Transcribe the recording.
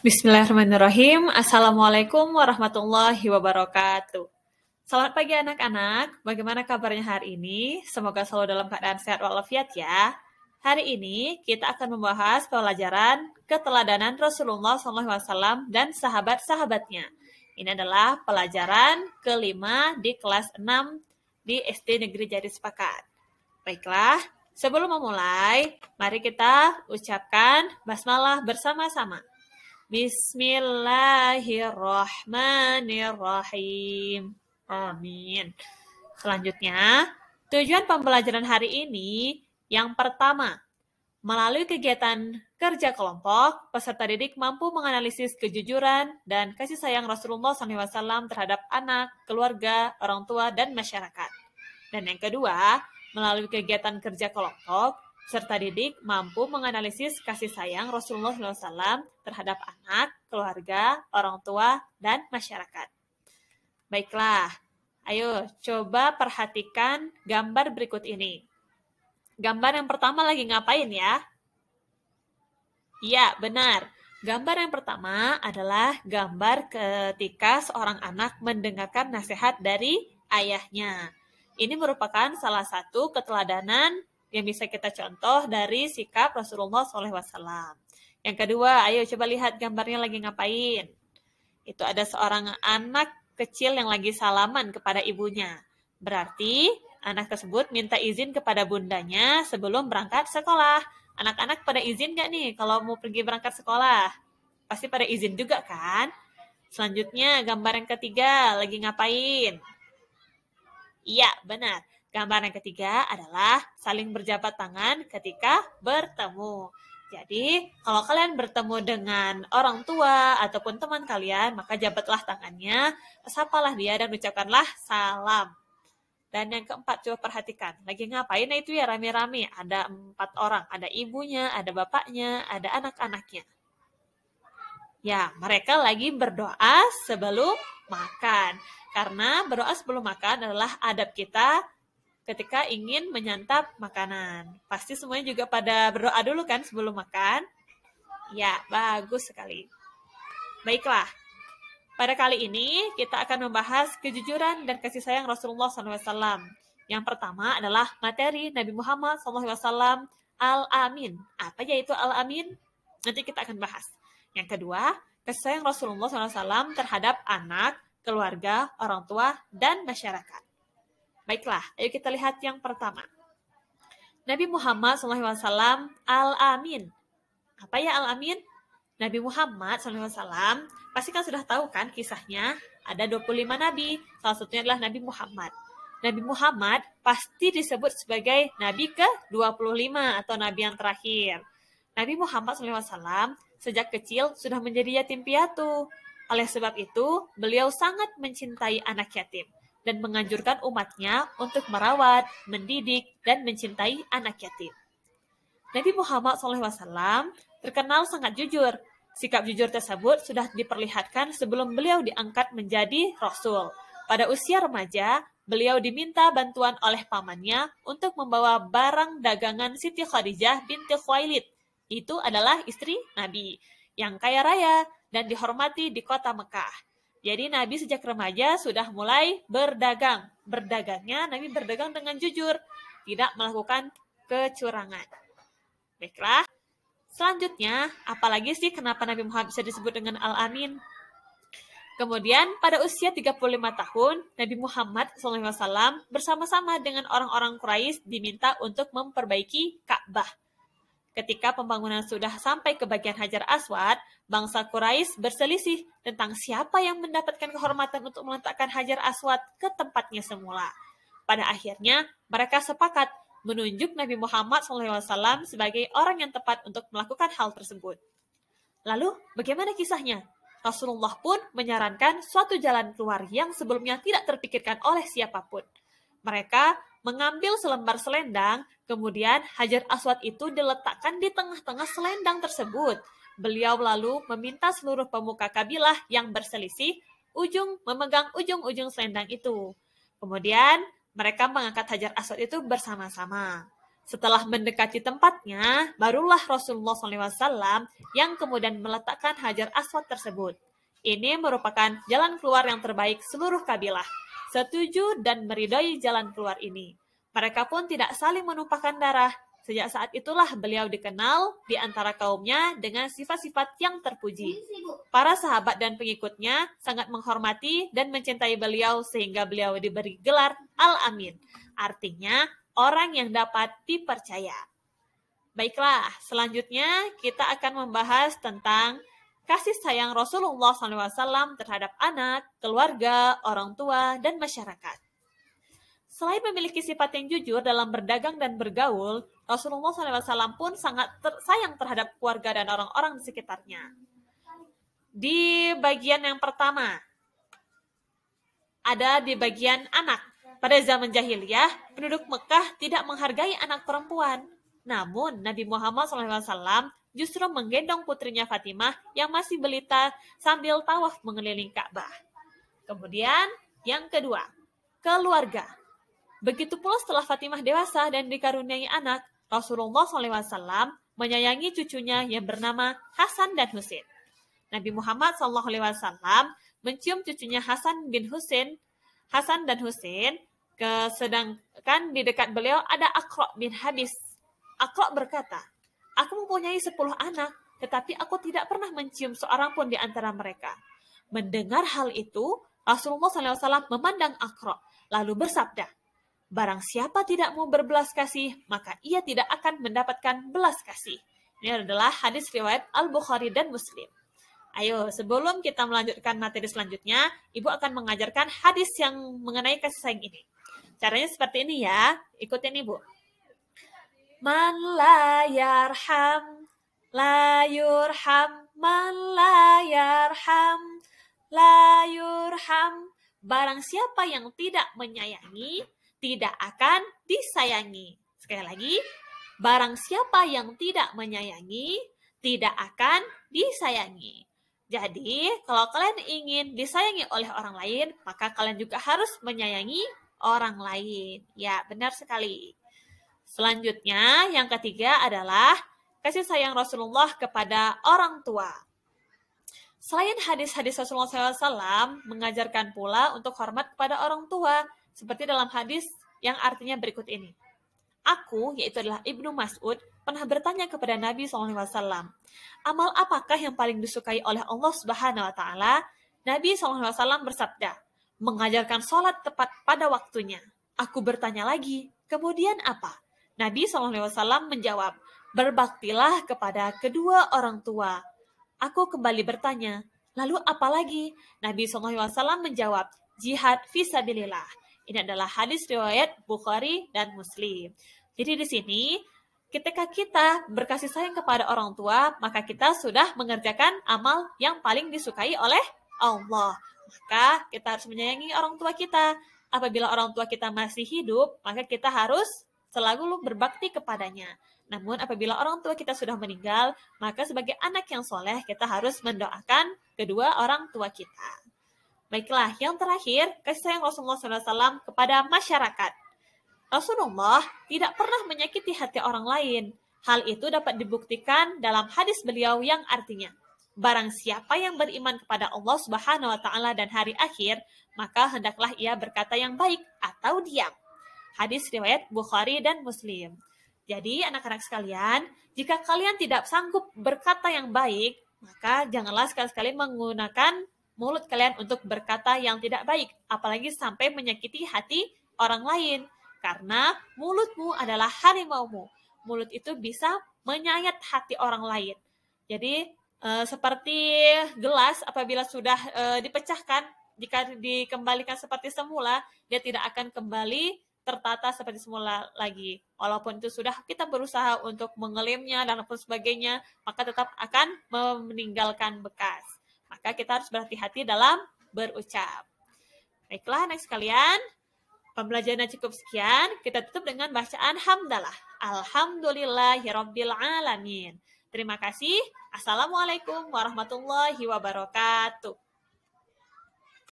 Bismillahirrahmanirrahim. Assalamualaikum warahmatullahi wabarakatuh. Selamat pagi anak-anak. Bagaimana kabarnya hari ini? Semoga selalu dalam keadaan sehat walafiat ya. Hari ini kita akan membahas pelajaran keteladanan Rasulullah SAW dan sahabat-sahabatnya. Ini adalah pelajaran kelima di kelas 6 di SD Negeri Jati Sepakat. Baiklah, sebelum memulai, mari kita ucapkan basmalah bersama-sama. Bismillahirrahmanirrahim. Amin. Selanjutnya, tujuan pembelajaran hari ini yang pertama, melalui kegiatan kerja kelompok, peserta didik mampu menganalisis kejujuran dan kasih sayang Rasulullah SAW terhadap anak, keluarga, orang tua, dan masyarakat. Dan yang kedua, melalui kegiatan kerja kelompok, peserta didik mampu menganalisis kasih sayang Rasulullah SAW terhadap anak, keluarga, orang tua, dan masyarakat. Baiklah, ayo coba perhatikan gambar berikut ini. Gambar yang pertama lagi ngapain ya? Iya, benar. Gambar yang pertama adalah gambar ketika seorang anak mendengarkan nasihat dari ayahnya. Ini merupakan salah satu keteladanan yang bisa kita contoh dari sikap Rasulullah SAW. Yang kedua, ayo coba lihat gambarnya lagi ngapain. Itu ada seorang anak kecil yang lagi salaman kepada ibunya. Berarti anak tersebut minta izin kepada bundanya sebelum berangkat sekolah. Anak-anak pada izin nggak nih kalau mau pergi berangkat sekolah? Pasti pada izin juga kan? Selanjutnya, gambar yang ketiga lagi ngapain? Iya, benar. Gambar yang ketiga adalah saling berjabat tangan ketika bertemu. Jadi, kalau kalian bertemu dengan orang tua ataupun teman kalian, maka jabatlah tangannya, sapalah dia dan ucapkanlah salam. Dan yang keempat, coba perhatikan. Lagi ngapain itu ya rame-rame? Ada 4 orang. Ada ibunya, ada bapaknya, ada anak-anaknya. Ya, mereka lagi berdoa sebelum makan. Karena berdoa sebelum makan adalah adab kita ketika ingin menyantap makanan. Pasti semuanya juga pada berdoa dulu kan sebelum makan? Ya, bagus sekali. Baiklah, pada kali ini kita akan membahas kejujuran dan kasih sayang Rasulullah SAW. Yang pertama adalah materi Nabi Muhammad SAW Al-Amin. Apa yaitu Al-Amin? Nanti kita akan bahas. Yang kedua, kasih sayang Rasulullah SAW terhadap anak, keluarga, orang tua, dan masyarakat. Baiklah, ayo kita lihat yang pertama. Nabi Muhammad SAW Al-Amin. Apa ya Al-Amin? Nabi Muhammad SAW pasti kan sudah tahu kan kisahnya. Ada 25 Nabi, salah satunya adalah Nabi Muhammad. Nabi Muhammad pasti disebut sebagai Nabi ke-25 atau Nabi yang terakhir. Nabi Muhammad SAW sejak kecil sudah menjadi yatim piatu. Oleh sebab itu, beliau sangat mencintai anak yatim dan menganjurkan umatnya untuk merawat, mendidik, dan mencintai anak yatim. Nabi Muhammad SAW terkenal sangat jujur. Sikap jujur tersebut sudah diperlihatkan sebelum beliau diangkat menjadi Rasul. Pada usia remaja, beliau diminta bantuan oleh pamannya untuk membawa barang dagangan Siti Khadijah binti Khuwailid. Itu adalah istri Nabi, yang kaya raya dan dihormati di kota Mekah. Jadi Nabi sejak remaja sudah mulai berdagang. Berdagangnya Nabi berdagang dengan jujur, tidak melakukan kecurangan. Baiklah. Selanjutnya, apalagi sih kenapa Nabi Muhammad bisa disebut dengan Al-Amin? Kemudian pada usia 35 tahun, Nabi Muhammad SAW bersama-sama dengan orang-orang Quraisy diminta untuk memperbaiki Ka'bah. Ketika pembangunan sudah sampai ke bagian Hajar Aswad, bangsa Quraisy berselisih tentang siapa yang mendapatkan kehormatan untuk meletakkan Hajar Aswad ke tempatnya semula. Pada akhirnya, mereka sepakat menunjuk Nabi Muhammad SAW sebagai orang yang tepat untuk melakukan hal tersebut. Lalu, bagaimana kisahnya? Rasulullah pun menyarankan suatu jalan keluar yang sebelumnya tidak terpikirkan oleh siapapun. Mereka mengambil selembar selendang, kemudian Hajar Aswad itu diletakkan di tengah-tengah selendang tersebut. Beliau lalu meminta seluruh pemuka kabilah yang berselisih memegang ujung-ujung selendang itu. Kemudian mereka mengangkat Hajar Aswad itu bersama-sama. Setelah mendekati tempatnya, barulah Rasulullah SAW yang kemudian meletakkan Hajar Aswad tersebut. Ini merupakan jalan keluar yang terbaik seluruh kabilah. Setuju dan meridai jalan keluar ini. Mereka pun tidak saling menumpahkan darah. Sejak saat itulah beliau dikenal di antara kaumnya dengan sifat-sifat yang terpuji. Para sahabat dan pengikutnya sangat menghormati dan mencintai beliau sehingga beliau diberi gelar Al-Amin. Artinya, orang yang dapat dipercaya. Baiklah, selanjutnya kita akan membahas tentang kasih sayang Rasulullah SAW terhadap anak, keluarga, orang tua, dan masyarakat. Selain memiliki sifat yang jujur dalam berdagang dan bergaul, Rasulullah SAW pun sangat sayang terhadap keluarga dan orang-orang di sekitarnya. Di bagian yang pertama, ada di bagian anak. Pada zaman jahiliyah, penduduk Mekah tidak menghargai anak perempuan. Namun, Nabi Muhammad SAW justru menggendong putrinya Fatimah yang masih balita sambil tawaf mengelilingi Ka'bah. Kemudian, yang kedua, keluarga. Begitu pula setelah Fatimah dewasa dan dikaruniai anak, Rasulullah SAW menyayangi cucunya yang bernama Hasan dan Husain. Nabi Muhammad SAW mencium cucunya Hasan dan Husain, sedangkan di dekat beliau ada Aqra bin Habis. Aqra berkata, "Aku mempunyai 10 anak, tetapi aku tidak pernah mencium seorang pun di antara mereka." Mendengar hal itu, Rasulullah SAW memandang Aqra, lalu bersabda, "Barang siapa tidak mau berbelas kasih, maka ia tidak akan mendapatkan belas kasih." Ini adalah hadis riwayat Al-Bukhari dan Muslim. Ayo, sebelum kita melanjutkan materi selanjutnya, Ibu akan mengajarkan hadis yang mengenai kasih sayang ini. Caranya seperti ini ya, ikutin Ibu. Man la yarham, la yurham, man la yarham, la yurham. Barang siapa yang tidak menyayangi, tidak akan disayangi. Sekali lagi, barang siapa yang tidak menyayangi, tidak akan disayangi. Jadi, kalau kalian ingin disayangi oleh orang lain, maka kalian juga harus menyayangi orang lain. Ya, benar sekali. Selanjutnya, yang ketiga adalah kasih sayang Rasulullah kepada orang tua. Selain hadis-hadis Rasulullah SAW, mengajarkan pula untuk hormat kepada orang tua, seperti dalam hadis yang artinya berikut ini. Aku, yaitu adalah Ibnu Mas'ud, pernah bertanya kepada Nabi SAW, amal apakah yang paling disukai oleh Allah Subhanahu Wa Taala? Nabi SAW bersabda, mengajarkan sholat tepat pada waktunya. Aku bertanya lagi, kemudian apa? Nabi SAW menjawab, berbaktilah kepada kedua orang tua. Aku kembali bertanya, lalu apa lagi? Nabi SAW menjawab, jihad fisabilillah. Ini adalah hadis riwayat Bukhari dan Muslim. Jadi di sini, ketika kita berkasih sayang kepada orang tua, maka kita sudah mengerjakan amal yang paling disukai oleh Allah. Maka kita harus menyayangi orang tua kita. Apabila orang tua kita masih hidup, maka kita harus selalu berbakti kepadanya. Namun apabila orang tua kita sudah meninggal, maka sebagai anak yang soleh, kita harus mendoakan kedua orang tua kita. Baiklah, yang terakhir, kasih sayang Rasulullah SAW kepada masyarakat. Rasulullah tidak pernah menyakiti hati orang lain. Hal itu dapat dibuktikan dalam hadis beliau yang artinya, barang siapa yang beriman kepada Allah Subhanahu Wa Taala dan hari akhir, maka hendaklah ia berkata yang baik atau diam. Hadis riwayat Bukhari dan Muslim. Jadi anak-anak sekalian, jika kalian tidak sanggup berkata yang baik, maka janganlah sekali-sekali menggunakan mulut kalian untuk berkata yang tidak baik, apalagi sampai menyakiti hati orang lain. Karena mulutmu adalah harimaumu. Mulut itu bisa menyayat hati orang lain. Jadi seperti gelas apabila sudah dipecahkan, jika dikembalikan seperti semula, dia tidak akan kembali tertata seperti semula lagi. Walaupun itu sudah kita berusaha untuk mengelemnya dan sebagainya, maka tetap akan meninggalkan bekas. Maka kita harus berhati-hati dalam berucap. Baiklah anak sekalian, pembelajarannya cukup sekian. Kita tutup dengan bacaan hamdalah. Alhamdulillahirabbil alamin. Terima kasih. Assalamualaikum warahmatullahi wabarakatuh.